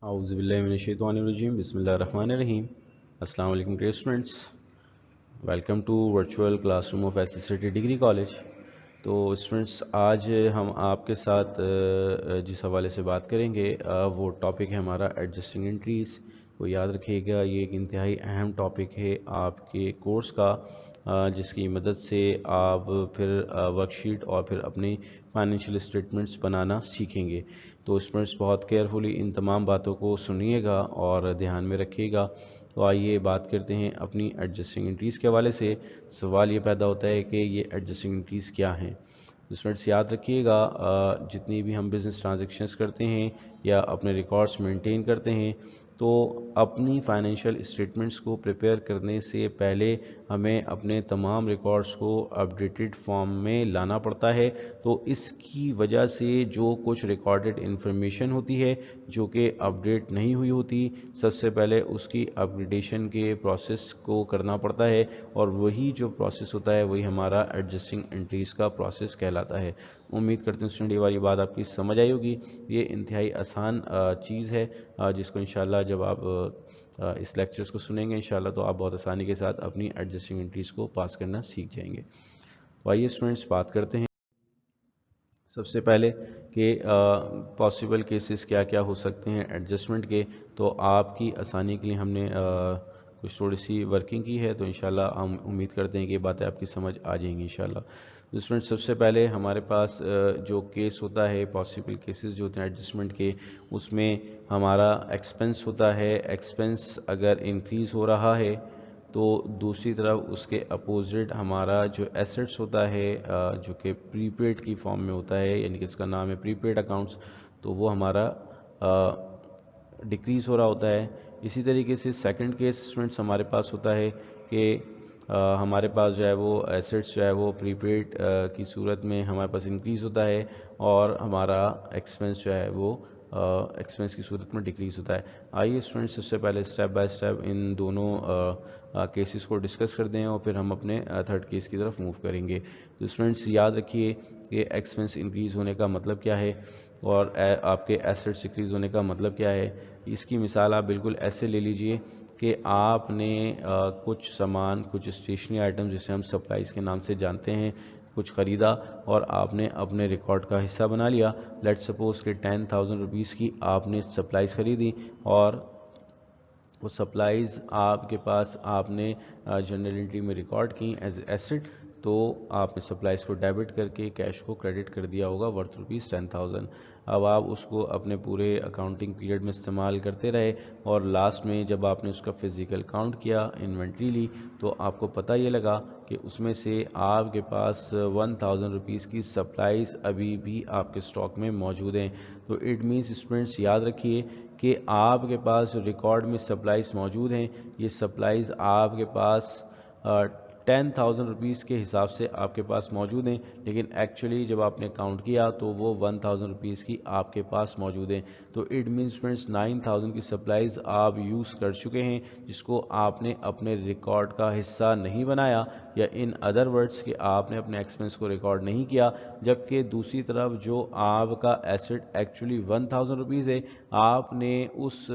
اعوذ باللہ من الشیطان الرجیم بسم اللہ الرحمن الرحیم. السلام علیکم dear students, welcome to virtual class room of S S city degree college. تو اسٹوڈنٹس آج ہم آپ کے ساتھ جس حوالے سے بات کریں گے وہ ٹاپک ہے ہمارا ایڈجسٹنگ انٹریز. وہ یاد رکھیے گا، یہ ایک انتہائی اہم ٹاپک ہے آپ کے کورس کا، جس کی مدد سے آپ پھر ورک شیٹ اور پھر اپنی فائنینشیل اسٹیٹمنٹس بنانا سیکھیں گے. تو اسٹوڈنٹس بہت کیئرفلی ان تمام باتوں کو سنیے گا اور دھیان میں رکھیے گا. تو آئیے بات کرتے ہیں اپنی ایڈجسٹنگ انٹریز کے حوالے سے. سوال یہ پیدا ہوتا ہے کہ یہ ایڈجسٹنگ انٹریز کیا ہیں. اسٹوڈنٹس یاد رکھیے گا، جتنی بھی ہم بزنس ٹرانزیکشنز کرتے ہیں یا اپنے ریکارڈز مینٹین کرتے ہیں، تو اپنی فائنینشیل اسٹیٹمنٹس کو پریپیئر کرنے سے پہلے ہمیں اپنے تمام ریکارڈز کو اپڈیٹڈ فارم میں لانا پڑتا ہے. تو اس کی وجہ سے جو کچھ ریکارڈڈ انفارمیشن ہوتی ہے جو کہ اپڈیٹ نہیں ہوئی ہوتی، سب سے پہلے اس کی اپگریڈیشن کے پروسیس کو کرنا پڑتا ہے، اور وہی جو پروسیس ہوتا ہے وہی ہمارا ایڈجسٹنگ انٹریز کا پروسیس کہلاتا ہے. امید کرتے ہیں اسٹوڈنٹ یہ والی بات آپ کی سمجھ آئی ہوگی. یہ انتہائی آسان چیز ہے جس کو انشاءاللہ جب آپ اس لیکچرز کو سنیں گے انشاءاللہ تو آپ بہت آسانی کے ساتھ اپنی ایڈجسٹنگ انٹریز کو پاس کرنا سیکھ جائیں گے. تو آئیے اسٹوڈنٹس بات کرتے ہیں سب سے پہلے کہ پاسبل کیسز کیا کیا ہو سکتے ہیں ایڈجسٹمنٹ کے. تو آپ کی آسانی کے لیے ہم نے کچھ تھوڑی سی ورکنگ کی ہے، تو انشاءاللہ ہم امید کرتے ہیں کہ یہ باتیں آپ کی سمجھ آ جائیں گی انشاءاللہ. اسٹوڈنٹ سب سے پہلے ہمارے پاس جو کیس ہوتا ہے، پاسبل کیسز جو ہوتے ہیں ایڈجسٹمنٹ کے، اس میں ہمارا ایکسپنس ہوتا ہے. ایکسپنس اگر انکریز ہو رہا ہے تو دوسری طرف اس کے اپوزٹ ہمارا جو ایسٹس ہوتا ہے جو کہ پری پیڈ کی فارم میں ہوتا ہے، یعنی کہ اس کا نام ہے پری پیڈ اکاؤنٹس، تو وہ ہمارا ڈکریز ہو رہا ہوتا ہے. اسی طریقے سے سیکنڈ کیس اسٹوڈنٹس ہمارے پاس ہوتا ہے کہ ہمارے پاس جو ہے وہ ایسٹس جو ہے وہ پری پیڈ کی صورت میں ہمارے پاس انکریز ہوتا ہے، اور ہمارا ایکسپنس جو ہے وہ ایکسپنس کی صورت میں ڈکریز ہوتا ہے. آئیے اسٹوڈنٹس سب سے پہلے اسٹیپ بائی اسٹیپ ان دونوں کیسز کو ڈسکس کر دیں اور پھر ہم اپنے تھرڈ کیس کی طرف موو کریں گے. تو اسٹوڈنٹس یاد رکھیے کہ ایکسپنس انکریز ہونے کا مطلب کیا ہے اور آپ کے ایسٹس انکریز ہونے کا مطلب کیا ہے. اس کی مثال آپ بالکل ایسے لے لیجئے کہ آپ نے کچھ سامان، کچھ اسٹیشنری آئٹم جسے ہم سپلائز کے نام سے جانتے ہیں، کچھ خریدا اور آپ نے اپنے ریکارڈ کا حصہ بنا لیا. لیٹ سپوز کہ 10,000 روپیز کی آپ نے سپلائز خریدی، اور وہ سپلائز آپ کے پاس آپ نے جنرل انٹری میں ریکارڈ کی ایز ایسٹ. تو آپ نے سپلائز کو ڈیبٹ کر کے کیش کو کریڈٹ کر دیا ہوگا ورتھ روپیز 10,000. اب آپ اس کو اپنے پورے اکاؤنٹنگ پیریڈ میں استعمال کرتے رہے، اور لاسٹ میں جب آپ نے اس کا فزیکل کاؤنٹ کیا، انوینٹری لی، تو آپ کو پتہ یہ لگا کہ اس میں سے آپ کے پاس 1,000 روپیز کی سپلائز ابھی بھی آپ کے اسٹاک میں موجود ہیں. تو اٹ مینس اسٹوڈنٹس یاد رکھیے کہ آپ کے پاس جو ریکارڈ میں سپلائز موجود ہیں، یہ سپلائز آپ کے پاس 10,000 روپیز کے حساب سے آپ کے پاس موجود ہیں، لیکن ایکچولی جب آپ نے کاؤنٹ کیا تو وہ 1,000 روپیز کی آپ کے پاس موجود ہیں. تو اٹ مینس فرینڈس 9,000 کی سپلائز آپ یوز کر چکے ہیں، جس کو آپ نے اپنے ریکارڈ کا حصہ نہیں بنایا، یا ان ادر ورڈز کہ آپ نے اپنے ایکسپنس کو ریکارڈ نہیں کیا. جبکہ دوسری طرف جو آپ کا ایسٹ ایکچولی 1,000 روپیز ہے، آپ نے اس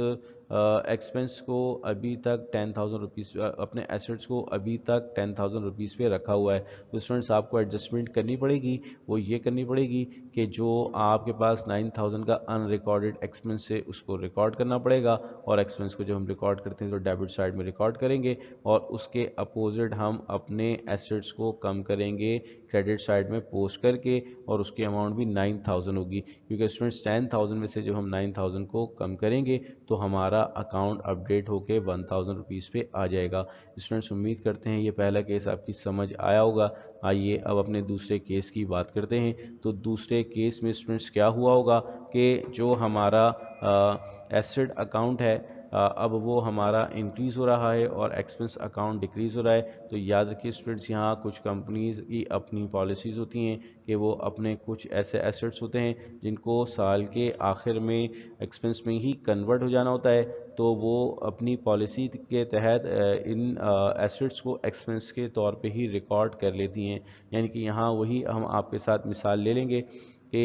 ایکسپنس کو ابھی تک 10,000 روپیز، اپنے ایسٹس کو ابھی تک 10,000 روپیز پہ رکھا ہوا ہے. تو اسٹوڈنٹس آپ کو ایڈجسٹمنٹ کرنی پڑے گی. وہ یہ کرنی پڑے گی کہ جو آپ کے پاس 9,000 کا ان ریکارڈڈ ایکسپنس ہے اس کو ریکارڈ کرنا پڑے گا، اور ایکسپنس کو جب ہم ریکارڈ کرتے ہیں تو ڈیبٹ سائڈ میں ریکارڈ کریں گے، اور اس کے اپوزٹ ہم اپنے ایسٹس کو کم کریں گے کریڈٹ سائڈ میں پوسٹ کر کے، اور اس کی اماؤنٹ بھی 9,000 ہوگی. کیونکہ اسٹوڈنٹس 10,000 میں سے جب ہم 9,000 کو کم کریں گے تو ہمارا اکاؤنٹ اپڈیٹ ہو کے 1,000 روپیز پہ آ جائے گا. اسٹوڈنٹس امید کرتے ہیں یہ پہلا کیس آپ کی سمجھ آیا ہوگا. آئیے اب اپنے دوسرے کیس کی بات کرتے ہیں. تو دوسرے کیس میں اسٹوڈنٹس کیا ہوا ہوگا کہ جو ہمارا ایسٹ اکاؤنٹ ہے اب وہ ہمارا انکریز ہو رہا ہے اور ایکسپنس اکاؤنٹ ڈکریز ہو رہا ہے. تو یاد رکھیے اسٹوڈنٹس، یہاں کچھ کمپنیز کی اپنی پالیسیز ہوتی ہیں کہ وہ اپنے کچھ ایسے ایسٹس ہوتے ہیں جن کو سال کے آخر میں ایکسپنس میں ہی کنورٹ ہو جانا ہوتا ہے. تو وہ اپنی پالیسی کے تحت ان ایسٹس کو ایکسپنس کے طور پہ ہی ریکارڈ کر لیتی ہیں. یعنی کہ یہاں وہی ہم آپ کے ساتھ مثال لے لیں گے کہ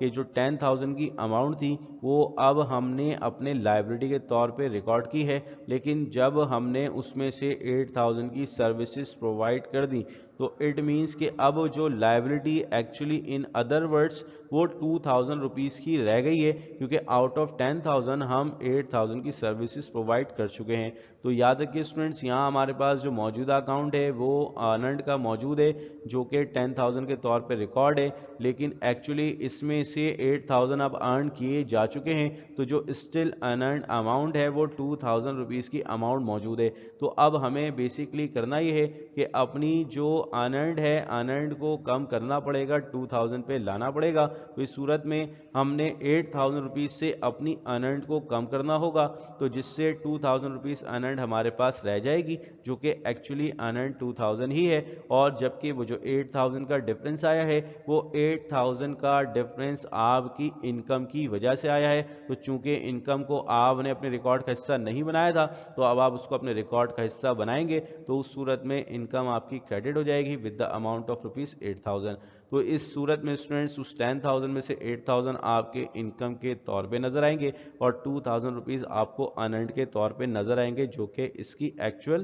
کہ جو 10,000 کی اماؤنٹ تھی وہ اب ہم نے اپنے لائبلٹی کے طور پہ ریکارڈ کی ہے، لیکن جب ہم نے اس میں سے 8,000 کی سروسز پرووائڈ کر دی تو اٹ مینس کہ اب جو liability actually in other words وہ 2,000 روپیز کی رہ گئی ہے، کیونکہ آؤٹ آف 10,000 ہم 8,000 کی سروسز پرووائڈ کر چکے ہیں۔ تو یاد رکھیے اسٹوڈنٹس، یہاں ہمارے پاس جو موجودہ اکاؤنٹ ہے وہ ارنڈ کا موجود ہے جو کہ 10,000 کے طور پہ ریکارڈ ہے، لیکن ایکچولی اس میں سے 8,000 اب ارن کیے جا چکے ہیں، تو جو اسٹل ارنڈ اماؤنٹ ہے وہ 2,000 روپیز کی اماؤنٹ موجود ہے۔ تو اب ہمیں بیسکلی کرنا یہ ہے کہ اپنی جو ارنڈ ہے ارنڈ کو کم کرنا پڑے گا، 2,000 پہ لانا پڑے گا۔ تو اس صورت میں ہم نے 8,000 روپیز سے اپنی ارنڈ کو کم کرنا ہوگا، تو جس سے 2,000 روپیز ارنڈ ہمارے پاس رہ جائے گی، جو کہ ایکچولی ارنڈ 2,000 ہی ہے، اور جبکہ وہ جو 8,000 کا ڈفرنس آیا ہے وہ 8,000 کا ڈفرنس آپ کی انکم کی وجہ سے آیا ہے۔ تو چونکہ انکم کو آپ نے اپنے ریکارڈ کا حصہ نہیں بنایا تھا، تو اب آپ اس کو اپنے ریکارڈ کا حصہ بنائیں گے تو اس صورت میں انکم آپ کی کریڈٹ ہو جائے گی with the amount of rupees 8,000۔ تو اس صورت میں اسٹوڈنٹس اس 10,000 میں سے 8,000 آپ کے انکم کے طور پہ نظر آئیں گے اور 2,000 روپیز آپ کو ارنڈ کے طور پہ نظر آئیں گے، جو کہ اس کی ایکچوئل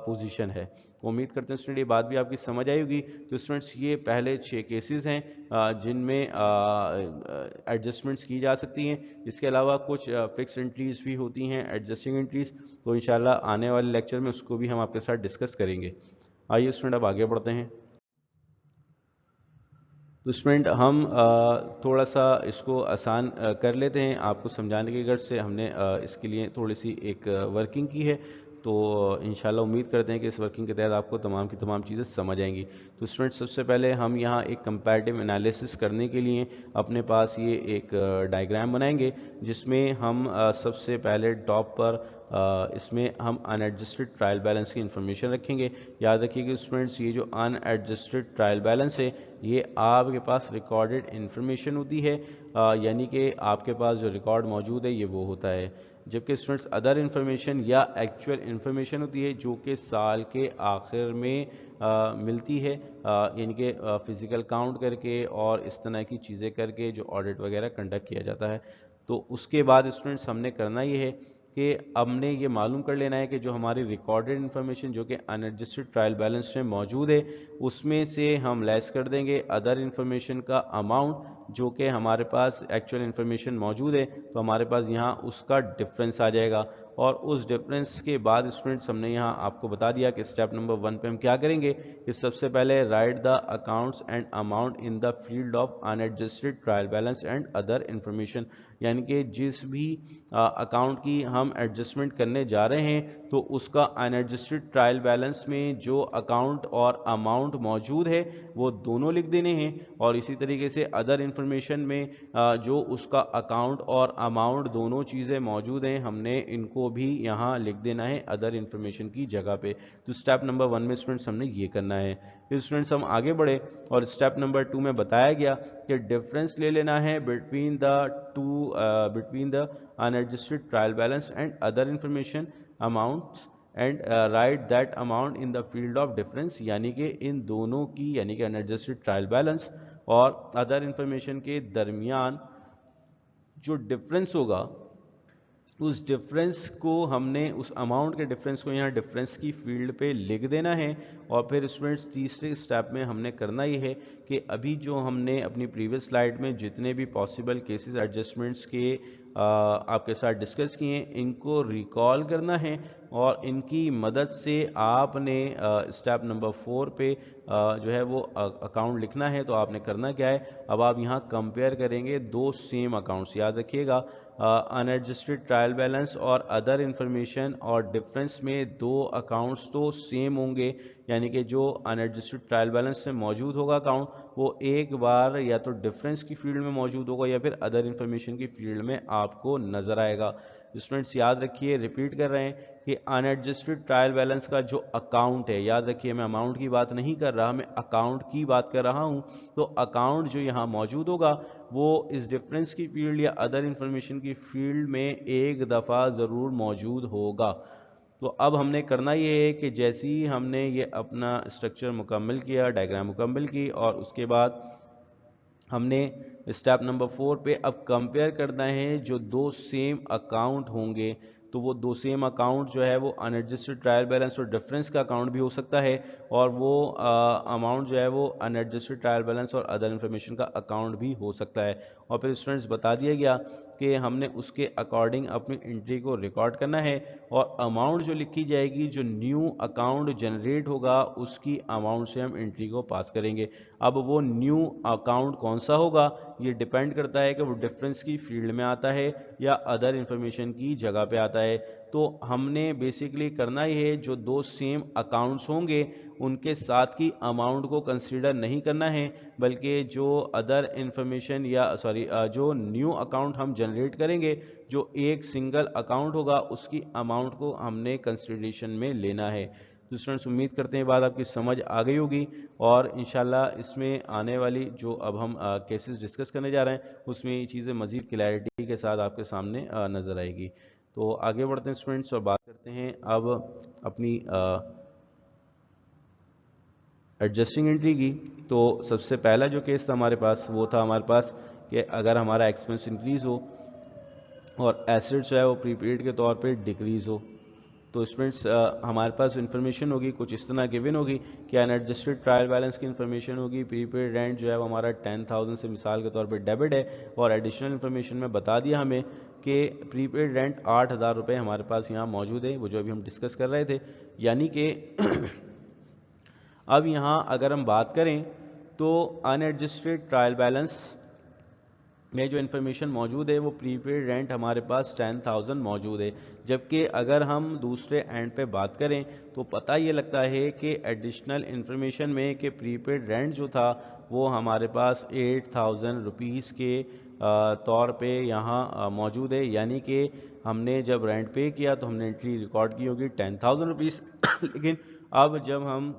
پوزیشن ہے۔ امید کرتے ہیں اسٹوڈنٹ یہ بات بھی آپ کی سمجھ آئی ہوگی۔ تو اسٹوڈنٹس یہ پہلے 6 کیسز ہیں جن میں ایڈجسٹمنٹس کی جا سکتی ہیں، اس کے علاوہ کچھ فکس انٹریز بھی ہوتی ہیں، ایڈجسٹنگ انٹریز، تو انشاءاللہ آنے والے لیکچر میں اس کو بھی ہم آپ کے ساتھ ڈسکس کریں گے۔ آئیے اسٹوڈنٹ اب آگے بڑھتے ہیں۔ تو اسٹوڈنٹ ہم تھوڑا سا اس کو آسان کر لیتے ہیں، آپ کو سمجھانے کی غرض سے ہم نے اس کے لیے تھوڑی سی ایک ورکنگ کی ہے، تو انشاءاللہ امید کرتے ہیں کہ اس ورکنگ کے تحت آپ کو تمام کی تمام چیزیں سمجھ آئیں گی۔ تو اسٹوڈنٹ سب سے پہلے ہم یہاں ایک کمپیریٹیو انالیسس کرنے کے لیے اپنے پاس یہ ایک ڈائیگرام بنائیں گے، جس میں ہم سب سے پہلے ٹاپ پر اس میں ہم ان ایڈجسٹڈ ٹرائل بیلنس کی انفارمیشن رکھیں گے۔ یاد رکھیے کہ اسٹوڈنٹس یہ جو ان ایڈجسٹڈ ٹرائل بیلنس ہے یہ آپ کے پاس ریکارڈڈ انفارمیشن ہوتی ہے، یعنی کہ آپ کے پاس جو ریکارڈ موجود ہے یہ وہ ہوتا ہے، جبکہ اسٹوڈنٹس ادر انفارمیشن یا ایکچوئل انفارمیشن ہوتی ہے جو کہ سال کے آخر میں ملتی ہے، یعنی کہ فزیکل کاؤنٹ کر کے اور اس طرح کی چیزیں کر کے جو آڈٹ وغیرہ کنڈکٹ کیا جاتا ہے۔ تو اس کے بعد اسٹوڈنٹس ہم نے کرنا یہ ہے کہ ہم نے یہ معلوم کر لینا ہے کہ جو ہماری ریکارڈڈ انفارمیشن جو کہ ان ایڈجسٹڈ ٹرائل بیلنس میں موجود ہے اس میں سے ہم لیس کر دیں گے ادر انفارمیشن کا اماؤنٹ جو کہ ہمارے پاس ایکچوئل انفارمیشن موجود ہے، تو ہمارے پاس یہاں اس کا ڈفرنس آ جائے گا، اور اس ڈفرنس کے بعد اسٹوڈنٹس ہم نے یہاں آپ کو بتا دیا کہ اسٹیپ نمبر 1 پہ ہم کیا کریں گے کہ سب سے پہلے right the accounts and amount in the field of in adjusted trial balance and other information, یعنی کہ جس بھی اکاؤنٹ کی ہم ایڈجسٹمنٹ کرنے جا رہے ہیں تو اس کا ان ایڈجسٹڈ ٹرائل بیلنس میں جو اکاؤنٹ اور اماؤنٹ موجود ہے وہ دونوں لکھ دینے ہیں، اور اسی طریقے سے ادر انفارمیشن میں جو اس کا اکاؤنٹ اور اماؤنٹ دونوں چیزیں موجود ہیں ہم نے ان کو بھی یہاں لکھ دینا ہے ادر انفارمیشن کی جگہ پہ۔ تو اسٹیپ نمبر 1 میں اسٹوڈنٹس ہم نے یہ کرنا ہے۔ پھر اسٹوڈنٹس ہم آگے بڑھے اور اسٹیپ نمبر 2 میں بتایا گیا کہ ڈفرینس لے لینا ہے between the in adjusted trial balance and other information amounts and right that amount in the field of difference, یعنی کہ ان دونوں کی یعنی کہ ان ایڈجسٹڈ ٹرائل بیلنس اور ادر انفارمیشن کے درمیان جو ڈفرینس ہوگا اس ڈفرینس کو ہم نے اس اماؤنٹ کے ڈفرینس کو یہاں ڈفرینس کی فیلڈ پہ لکھ دینا ہے۔ اور پھر اسٹوڈنٹس تیسرے سٹیپ میں ہم نے کرنا یہ ہے کہ ابھی جو ہم نے اپنی پریویس سلائیڈ میں جتنے بھی پاسبل کیسز ایڈجسٹمنٹس کے آپ کے ساتھ ڈسکس کیے ہیں ان کو ریکال کرنا ہے، اور ان کی مدد سے آپ نے اسٹیپ نمبر 4 پہ جو ہے وہ اکاؤنٹ لکھنا ہے۔ تو آپ نے کرنا کیا ہے، اب آپ یہاں کمپیئر کریں گے دو سیم اکاؤنٹس، یاد رکھیے گا ان ایڈجسٹڈ ٹرائل بیلنس اور ادر انفارمیشن اور ڈفرینس میں دو اکاؤنٹس تو سیم ہوں گے، یعنی کہ جو ان ایڈجسٹڈ ٹرائل بیلنس سے موجود ہوگا اکاؤنٹ وہ ایک بار یا تو ڈفرینس کی فیلڈ میں موجود ہوگا یا پھر ادر انفارمیشن کی فیلڈ میں آپ کو نظر آئے گا۔ اسٹوڈنٹس یاد رکھیے، ریپیٹ کر رہے ہیں کہ ان ایڈجسٹڈ ٹرائل بیلنس کا جو اکاؤنٹ ہے، یاد رکھیے میں اماؤنٹ کی بات نہیں کر رہا، میں اکاؤنٹ کی بات کر رہا ہوں، تو اکاؤنٹ جو یہاں موجود ہوگا وہ اس ڈفرینس کی فیلڈ یا ادر انفارمیشن کی فیلڈ میں ایک دفعہ ضرور موجود ہوگا۔ تو اب ہم نے کرنا یہ ہے کہ جیسے ہی ہم نے یہ اپنا اسٹرکچر مکمل کیا، ڈائیگرام مکمل کی، اور اس کے بعد ہم نے اسٹیپ نمبر 4 پہ اب کمپیئر کرنا ہے جو دو سیم اکاؤنٹ ہوں گے. تو وہ دو سیم اکاؤنٹ جو ہے وہ ان ایڈجسٹڈ ٹرائل بیلنس اور ڈفرینس کا اکاؤنٹ بھی ہو سکتا ہے, اور وہ اماؤنٹ جو ہے وہ ان ایڈجسٹڈ ٹرائل بیلنس اور ادر انفارمیشن کا اکاؤنٹ بھی ہو سکتا ہے. اور پھر اسٹوڈنٹس بتا دیا گیا کہ ہم نے اس کے اکارڈنگ اپنی انٹری کو ریکارڈ کرنا ہے, اور اماؤنٹ جو لکھی جائے گی جو نیو اکاؤنٹ جنریٹ ہوگا اس کی اماؤنٹ سے ہم انٹری کو پاس کریں گے. اب وہ نیو اکاؤنٹ کون سا ہوگا یہ ڈیپینڈ کرتا ہے کہ وہ ڈفرینس کی فیلڈ میں آتا ہے یا ادر انفارمیشن کی جگہ پہ آتا ہے. تو ہم نے بیسیکلی کرنا ہی ہے جو دو سیم اکاؤنٹس ہوں گے ان کے ساتھ کی اماؤنٹ کو کنسیڈر نہیں کرنا ہے, بلکہ جو ادر انفارمیشن یا جو نیو اکاؤنٹ ہم جنریٹ کریں گے جو ایک سنگل اکاؤنٹ ہوگا اس کی اماؤنٹ کو ہم نے کنسیڈریشن میں لینا ہے. تو اسٹوڈنٹس امید کرتے ہیں بات آپ کی سمجھ آ گئی ہوگی, اور انشاءاللہ اس میں آنے والی جو اب ہم کیسز ڈسکس کرنے جا رہے ہیں اس میں یہ چیزیں مزید کلیئرٹی کے ساتھ آپ کے سامنے نظر آئے گی. تو آگے بڑھتے ہیں اسٹوڈنٹس اور بات کرتے ہیں اب اپنی ایڈجسٹنگ انٹری کی. تو سب سے پہلا جو کیس تھا ہمارے پاس وہ تھا ہمارے پاس کہ اگر ہمارا ایکسپنس انکریز ہو اور ایسیڈ جو ہے وہ پری پیڈ کے طور پہ ڈکریز ہو. تو اسٹوڈنٹس ہمارے پاس انفارمیشن ہوگی کچھ اس طرح گیون ہوگی کہ ان ایڈجسٹڈ ٹرائل بیلنس کی انفارمیشن ہوگی, پری پیڈ رینٹ جو ہے وہ ہمارا 10,000 سے مثال کے طور پہ ڈیبٹ ہے, اور ایڈیشنل انفارمیشن میں بتا دیا ہمیں کہ پری پیڈ رینٹ 8,000 روپے ہمارے پاس یہاں موجود ہے, وہ جو ابھی ہم ڈسکس کر رہے تھے. یعنی کہ اب یہاں اگر ہم بات کریں تو ان ایڈجسٹڈ ٹرائل بیلنس میں جو انفارمیشن موجود ہے وہ پری پیڈ رینٹ ہمارے پاس 10,000 موجود ہے, جبکہ اگر ہم دوسرے اینڈ پہ بات کریں تو پتہ یہ لگتا ہے کہ ایڈیشنل انفارمیشن میں کہ پری پیڈ رینٹ جو تھا وہ ہمارے پاس 8,000 روپیز کے طور پہ یہاں موجود ہے. یعنی کہ ہم نے جب رینٹ پے کیا تو ہم نے انٹری ریکارڈ کی ہوگی 10,000 روپیز, لیکن اب جب ہم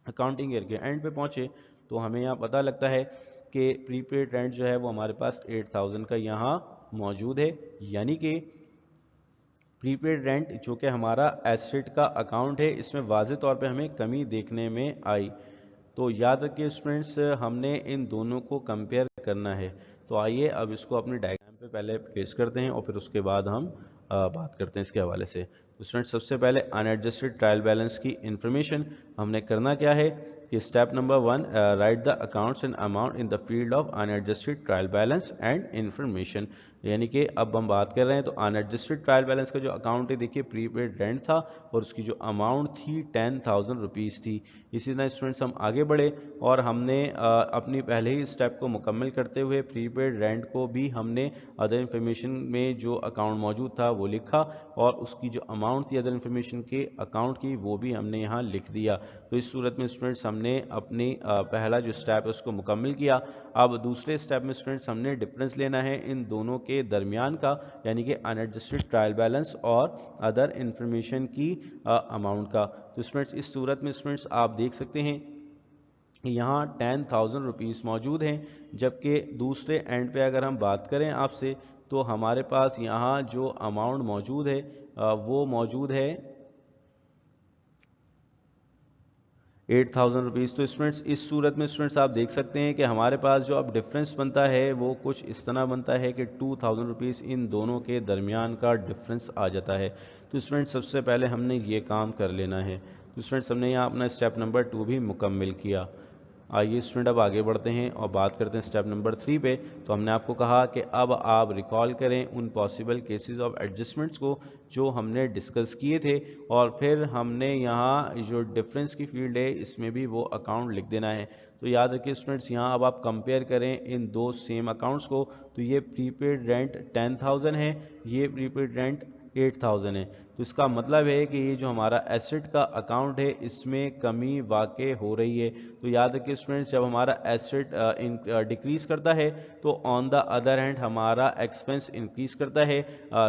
اکاؤنٹنگ ایئر کے اینڈ پہ پہنچے تو ہمیں یہاں پتہ لگتا ہے کہ پری پیڈ رینٹ جو ہے وہ ہمارے پاس 8,000 کا یہاں موجود ہے. یعنی کہ پری پیڈ رینٹ جو کہ ہمارا ایسٹ کا اکاؤنٹ ہے اس میں واضح طور پہ ہمیں کمی دیکھنے میں آئی. تو یاد رکھیے اسٹوڈنٹس ہم نے ان دونوں کو کمپیئر کرنا ہے. تو آئیے اب اس کو اپنی ڈائیگرام پہ پہلے پلیس کرتے ہیں اور پھر اس کے بعد ہم بات کرتے ہیں اس کے حوالے سے. اسٹوڈنٹ سب سے پہلے ان ایڈجسٹڈ ٹرائل بیلنس کی انفارمیشن ہم نے کرنا کیا ہے کہ step number 1 right the accounts and amount in the field of in adjusted trial balance and information. یعنی کہ اب ہم بات کر رہے ہیں تو ان ایڈجسٹڈ ٹرائل بیلنس کا جو اکاؤنٹ ہے دیکھیے پری پیڈ رینٹ تھا اور اس کی جو اماؤنٹ تھی 10,000 روپیز تھی. اسی طرح اسٹوڈنٹس ہم آگے بڑھے اور ہم نے اپنی پہلے ہی اسٹیپ کو مکمل کرتے ہوئے پری پیڈ رینٹ کو بھی ہم نے ادر انفارمیشن میں جو اکاؤنٹ موجود تھا وہ لکھا, اور اس کی جو اماؤنٹ تھی ادر انفارمیشن کے اکاؤنٹ کی وہ بھی ہم نے یہاں لکھ دیا. تو اس صورت میں اسٹوڈنٹس ہم نے اپنی پہلا جو اسٹیپ ہے اس کو مکمل کیا. اب دوسرے اسٹیپ میں اسٹوڈنٹس ہم نے ڈفرینس لینا ہے ان دونوں کے درمیان کا, یعنی کہ ان ایڈجسٹڈ ٹرائل بیلنس اور ادر انفارمیشن کی اماؤنٹ کا. تو اسٹوڈنٹس اس صورت میں اسٹوڈنٹس آپ دیکھ سکتے ہیں یہاں 10,000 روپیز موجود ہیں, جبکہ دوسرے اینڈ پہ اگر ہم بات کریں آپ سے تو ہمارے پاس یہاں جو اماؤنٹ موجود ہے وہ موجود ہے 8,000 روپیز. تو اسٹوڈنٹس اس صورت میں اسٹوڈنٹس آپ دیکھ سکتے ہیں کہ ہمارے پاس جو اب ڈفرینس بنتا ہے وہ کچھ اس طرح بنتا ہے کہ 2,000 روپیز ان دونوں کے درمیان کا ڈفرینس آ جاتا ہے. تو اسٹوڈنٹس سب سے پہلے ہم نے یہ کام کر لینا ہے. تو اسٹوڈنٹس ہم نے یہاں اپنا اسٹیپ نمبر 2 بھی مکمل کیا. آئیے اسٹوڈنٹ اب آگے بڑھتے ہیں اور بات کرتے ہیں اسٹیپ نمبر 3 پہ. تو ہم نے آپ کو کہا کہ اب آپ ریکال کریں ان پاسبل کیسز آف ایڈجسٹمنٹس کو جو ہم نے ڈسکس کیے تھے, اور پھر ہم نے یہاں جو ڈفرینس کی فیلڈ ہے اس میں بھی وہ اکاؤنٹ لکھ دینا ہے. تو یاد رکھیے اسٹوڈنٹس یہاں اب آپ کمپیئر کریں ان دو سیم اکاؤنٹس کو. تو یہ پری پیڈ رینٹ 10,000 ہے, یہ پری پیڈ رینٹ 8,000 ہے. تو اس کا مطلب ہے کہ یہ جو ہمارا ایسٹ کا اکاؤنٹ ہے اس میں کمی واقع ہو رہی ہے. تو یاد رکھیے اسٹوڈنٹس جب ہمارا ایسٹ ڈیکریز کرتا ہے تو آن دا ادر ہینڈ ہمارا ایکسپنس انکریز کرتا ہے.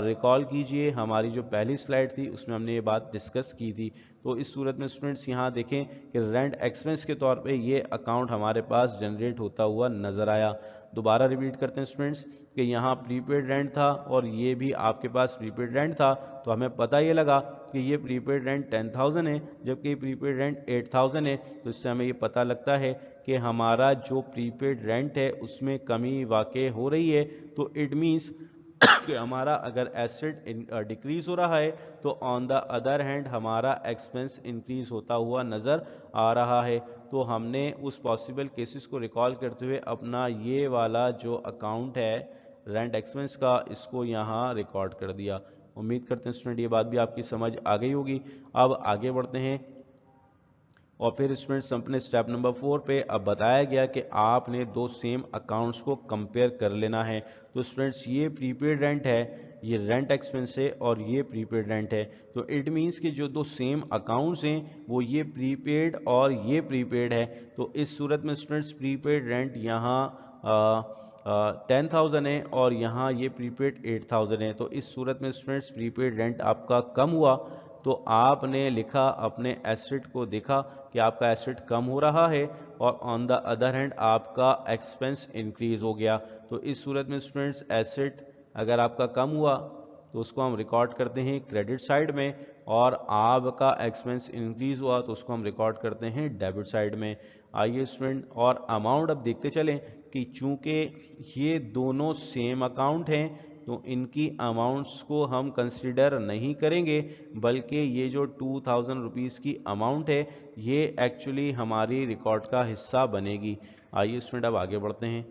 ریکال کیجئے ہماری جو پہلی سلائڈ تھی اس میں ہم نے یہ بات ڈسکس کی تھی. تو اس صورت میں اسٹوڈنٹس یہاں دیکھیں کہ رینٹ ایکسپنس کے طور پہ یہ اکاؤنٹ ہمارے پاس جنریٹ ہوتا ہوا نظر آیا. دوبارہ ریپیٹ کرتے ہیں اسٹوڈنٹس کہ یہاں پری پیڈ رینٹ تھا اور یہ بھی آپ کے پاس پری پیڈ رینٹ تھا, تو ہمیں پتہ یہ لگا کہ یہ پری پیڈ رینٹ 10,000 ہے جبکہ پری پیڈ رینٹ 8,000 ہے. تو اس سے ہمیں یہ پتہ لگتا ہے کہ ہمارا جو پری پیڈ رینٹ ہے اس میں کمی واقع ہو رہی ہے، تو اٹ مینس کہ ہمارا اگر ایسٹ ڈیکریز ہو رہا ہے تو آن دا ادر ہینڈ ہمارا ایکسپنس انکریز ہوتا ہوا نظر آ رہا ہے. تو ہم نے اس پاسبل کیسز کو ریکال کرتے ہوئے اپنا یہ والا جو اکاؤنٹ ہے رینٹ ایکسپنس کا، اس کو یہاں ریکارڈ کر دیا. امید کرتے ہیں اسٹوڈنٹ یہ بات بھی آپ کی سمجھ آ گئی ہوگی. اب آگے بڑھتے ہیں اور پھر اسٹوڈنٹس اپنے اسٹیپ نمبر 4 پہ اب بتایا گیا کہ آپ نے دو سیم اکاؤنٹس کو کمپیئر کر لینا ہے. تو اسٹوڈنٹس یہ پری پیڈ رینٹ ہے، یہ رینٹ ایکسپنس ہے اور یہ پری پیڈ رینٹ ہے. تو اٹ مینس کہ جو دو سیم اکاؤنٹس ہیں وہ یہ پری پیڈ اور یہ پری پیڈ ہے. تو اس صورت میں اسٹوڈنٹس پری پیڈ رینٹ یہاں 10,000 ہے اور یہاں یہ پری پیڈ 8,000 ہے. تو اس صورت میں اسٹوڈنٹس پری پیڈ رینٹ آپ کا کم ہوا، تو آپ نے لکھا اپنے ایسٹ کو، دیکھا کہ آپ کا ایسٹ کم ہو رہا ہے اور آن دا ادر ہینڈ آپ کا ایکسپنس انکریز ہو گیا. تو اس صورت میں اسٹوڈنٹس ایسٹ اگر آپ کا کم ہوا تو اس کو ہم ریکارڈ کرتے ہیں کریڈٹ سائڈ میں، اور آپ کا ایکسپنس انکریز ہوا تو اس کو ہم ریکارڈ کرتے ہیں ڈیبٹ سائڈ میں. آئیے اسٹوڈنٹ اور اماؤنٹ اب دیکھتے چلیں کہ چونکہ یہ دونوں سیم اکاؤنٹ ہیں تو ان کی اماؤنٹس کو ہم کنسیڈر نہیں کریں گے، بلکہ یہ جو 2,000 روپیز کی اماؤنٹ ہے یہ ایکچولی ہماری ریکارڈ کا حصہ بنے گی. آئیے اسٹوڈنٹ اب آگے بڑھتے ہیں.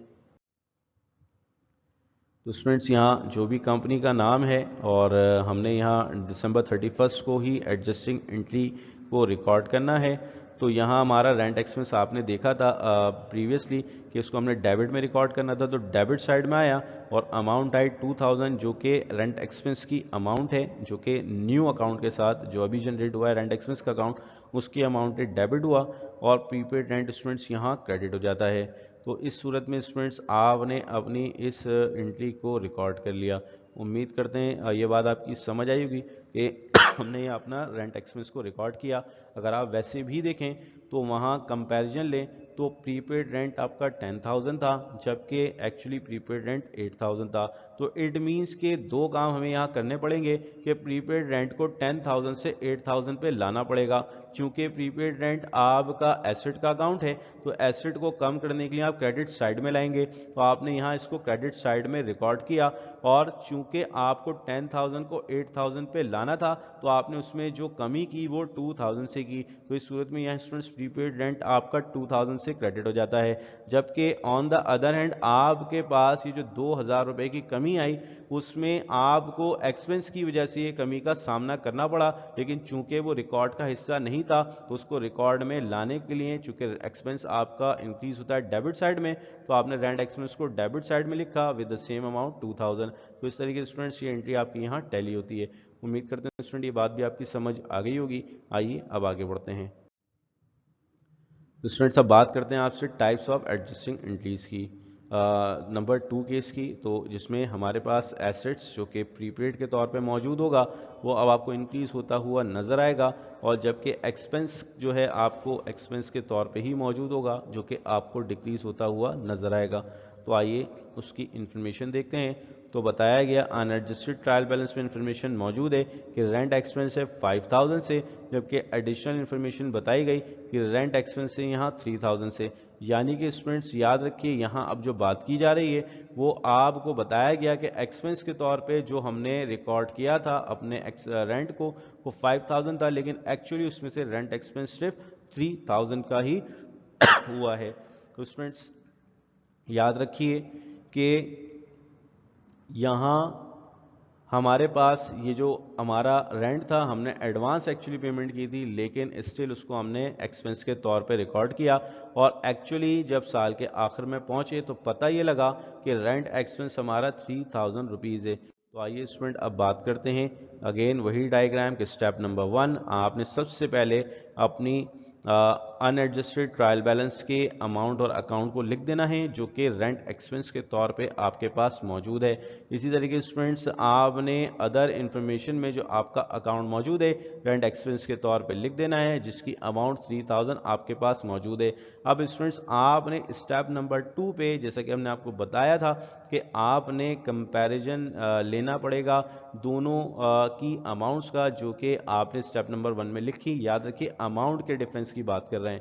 تو اسٹوڈنٹس یہاں جو بھی کمپنی کا نام ہے اور ہم نے یہاں دسمبر 31 کو ہی ایڈجسٹنگ انٹری کو ریکارڈ کرنا ہے. تو یہاں ہمارا رینٹ ایکسپنس آپ نے دیکھا تھا پریویسلی کہ اس کو ہم نے ڈیبٹ میں ریکارڈ کرنا تھا، تو ڈیبٹ سائڈ میں آیا اور اماؤنٹ آئی 2,000 جو کہ رینٹ ایکسپنس کی اماؤنٹ ہے، جو کہ نیو اکاؤنٹ کے ساتھ جو ابھی جنریٹ ہوا ہے رینٹ ایکسپنس کا اکاؤنٹ، اس کی اماؤنٹ ڈیبٹ ہوا اور پری پیڈ رینٹ اسٹوڈنٹس یہاں کریڈٹ ہو جاتا ہے. تو اس صورت میں اسٹوڈنٹس آپ نے اپنی اس انٹری کو ریکارڈ کر لیا. امید کرتے ہیں یہ بات آپ کی سمجھ آئی ہوگی کہ ہم نے اپنا رینٹ ایکسپنس کو ریکارڈ کیا. اگر آپ ویسے بھی دیکھیں تو وہاں کمپیریزن لیں تو پری پیڈ رینٹ آپ کا 10,000 تھا جبکہ ایکچولی پری پیڈ رینٹ 8,000 تھا. تو اٹ مینس کہ دو کام ہمیں یہاں کرنے پڑیں گے کہ پری پیڈ رینٹ کو 10,000 سے 8,000 پہ لانا پڑے گا. چونکہ پری پیڈ رینٹ آپ کا ایسٹ کا اکاؤنٹ ہے تو ایسٹ کو کم کرنے کے لیے آپ کریڈٹ سائڈ میں لائیں گے. تو آپ نے یہاں اس کو کریڈٹ سائڈ میں ریکارڈ کیا اور چونکہ آپ کو 10,000 کو 8,000 پہ لانا تھا تو آپ نے اس میں جو کمی کی وہ 2,000 سے کی. تو اس صورت میں یہاں اسٹوڈنٹس پری پیڈ رینٹ آپ کا 2,000 سے کریڈٹ ہو جاتا ہے. جبکہ آن دا ادر ہینڈ آپ کے پاس یہ جو 2,000 روپے کی کمی آئی اس میں آپ کو ایکسپنس کی وجہ سے یہ کمی کا سامنا کرنا پڑا، لیکن چونکہ وہ ریکارڈ کا حصہ نہیں تھا تو اس کو ریکارڈ میں لانے کے لیے چونکہ ایکسپنس آپ کا انکریز ہوتا ہے ڈیبٹ سائڈ میں تو آپ نے رینٹ ایکسپنس کو ڈیبٹ سائڈ میں لکھا ود دا سیم اماؤنٹ 2,000. تو اس طریقے سے اسٹوڈنٹس یہ انٹری آپ کی یہاں ٹیلی ہوتی ہے. امید کرتے ہیں اسٹوڈنٹ یہ بات بھی آپ کی سمجھ آ گئی ہوگی. آئیے اب آگے بڑھتے ہیں. تو اسٹوڈنٹس اب بات کرتے ہیں آپ سے ٹائپس آف ایڈجسٹنگ انٹریز کی. نمبر 2 کیس کی، تو جس میں ہمارے پاس ایسٹس جو کہ پری پیڈ کے طور پہ موجود ہوگا وہ اب آپ کو انکریز ہوتا ہوا نظر آئے گا، اور جبکہ ایکسپنس جو ہے آپ کو ایکسپنس کے طور پہ ہی موجود ہوگا جو کہ آپ کو ڈکریز ہوتا ہوا نظر آئے گا. تو آئیے اس کی انفارمیشن دیکھتے ہیں. تو بتایا گیا ان ایڈجسٹڈ ٹرائل بیلنس میں انفارمیشن موجود ہے کہ رینٹ ایکسپنس ہے 5,000 سے، جبکہ ایڈیشنل انفارمیشن بتائی گئی کہ رینٹ ایکسپنس ہے یہاں 3,000 سے. یعنی کہ اسٹوڈنٹس یاد رکھیے یہاں اب جو بات کی جا رہی ہے وہ آپ کو بتایا گیا کہ ایکسپنس کے طور پہ جو ہم نے ریکارڈ کیا تھا اپنے رینٹ کو وہ 5,000 تھا، لیکن ایکچولی اس میں سے رینٹ ایکسپنس صرف 3,000 کا ہی ہوا ہے. تو اسٹوڈنٹس یاد رکھیے کہ یہاں ہمارے پاس یہ جو ہمارا رینٹ تھا ہم نے ایڈوانس ایکچولی پیمنٹ کی تھی، لیکن اسٹل اس کو ہم نے ایکسپنس کے طور پہ ریکارڈ کیا، اور ایکچولی جب سال کے آخر میں پہنچے تو پتہ یہ لگا کہ رینٹ ایکسپنس ہمارا 3,000 روپیز ہے. تو آئیے اسٹوڈنٹ اب بات کرتے ہیں اگین وہی ڈائیگرام کہ اسٹیپ نمبر 1 آپ نے سب سے پہلے اپنی ان ایڈجسٹڈ ٹرائل بیلنس کے اماؤنٹ اور اکاؤنٹ کو لکھ دینا ہے جو کہ رینٹ ایکسپنس کے طور پہ آپ کے پاس موجود ہے. اسی طریقے اسٹوڈنٹس آپ نے ادر انفارمیشن میں جو آپ کا اکاؤنٹ موجود ہے رینٹ ایکسپنس کے طور پہ لکھ دینا ہے جس کی اماؤنٹ 3,000 آپ کے پاس موجود ہے. اب اسٹوڈنٹس آپ نے اسٹیپ نمبر 2 پہ جیسا کہ ہم نے آپ کو بتایا تھا کہ آپ نے کمپیریزن لینا پڑے گا دونوں کی اماؤنٹس کا جو کہ آپ نے اسٹیپ نمبر 1 میں لکھی. یاد رکھیے اماؤنٹ کے ڈفرینس کی بات کر رہے ہیں.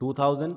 2000।